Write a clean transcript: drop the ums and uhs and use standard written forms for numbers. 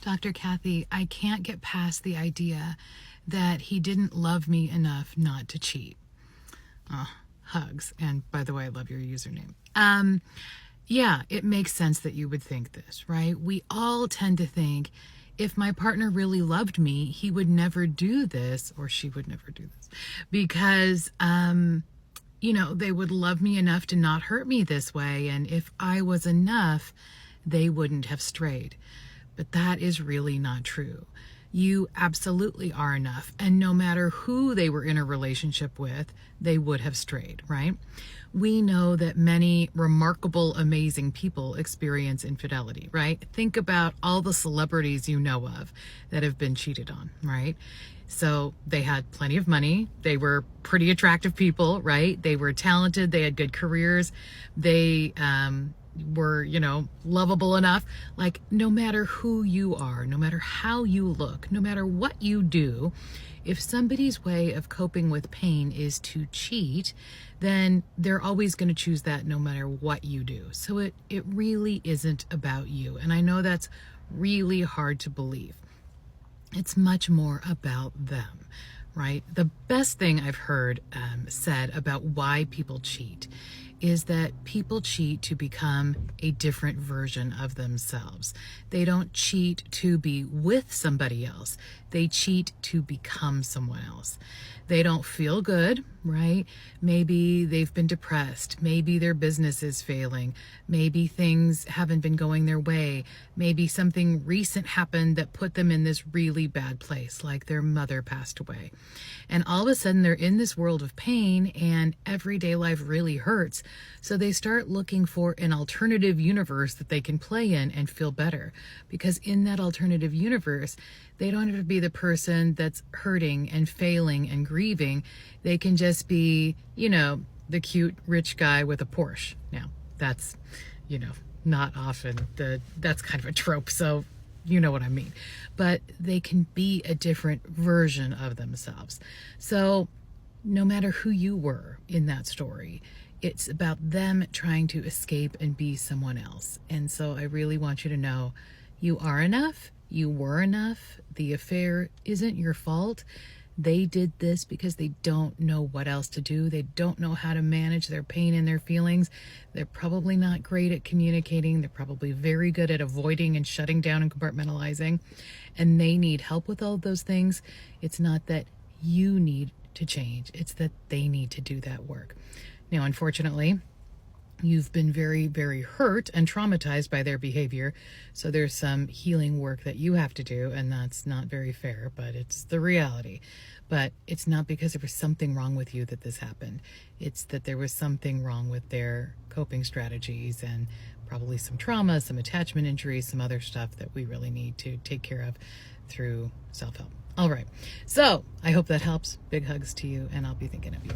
Dr. Kathy, I can't get past the idea that he didn't love me enough not to cheat. Oh, hugs. And by the way, I love your username. Yeah, it makes sense that you would think this, right? We all tend to think if my partner really loved me, he would never do this, or she would never do this, because, they would love me enough to not hurt me this way. And if I was enough, they wouldn't have strayed. But that is really not true. You absolutely are enough. And no matter who they were in a relationship with, they would have strayed, right? We know that many remarkable, amazing people experience infidelity, right? Think about all the celebrities you know of that have been cheated on, right? So they had plenty of money. They were pretty attractive people, right? They were talented. They had good careers. They were, lovable enough. Like, no matter who you are, no matter how you look, no matter what you do, if somebody's way of coping with pain is to cheat, then they're always going to choose that no matter what you do. So it really isn't about you. And I know that's really hard to believe. It's much more about them, right? The best thing I've heard said about why people cheat is that people cheat to become a different version of themselves. They don't cheat to be with somebody else. They cheat to become someone else. They don't feel good, right? Maybe they've been depressed. Maybe their business is failing. Maybe things haven't been going their way. Maybe something recent happened that put them in this really bad place, like their mother passed away. And all of a sudden they're in this world of pain and everyday life really hurts. So they start looking for an alternative universe that they can play in and feel better. Because in that alternative universe, they don't have to be the person that's hurting and failing and grieving. They can just be, the cute rich guy with a Porsche. Now, that's, not often that's kind of a trope. So you know what I mean. But they can be a different version of themselves. So no matter who you were in that story, it's about them trying to escape and be someone else. And so I really want you to know you are enough. You were enough. The affair isn't your fault. They did this because they don't know what else to do. They don't know how to manage their pain and their feelings. They're probably not great at communicating. They're probably very good at avoiding and shutting down and compartmentalizing. And they need help with all of those things. It's not that you need to change. It's that they need to do that work. Now, unfortunately, you've been very, very hurt and traumatized by their behavior. So there's some healing work that you have to do, and that's not very fair, but it's the reality. But it's not because there was something wrong with you that this happened. It's that there was something wrong with their coping strategies and probably some trauma, some attachment injuries, some other stuff that we really need to take care of through self-help. All right. So I hope that helps. Big hugs to you, and I'll be thinking of you.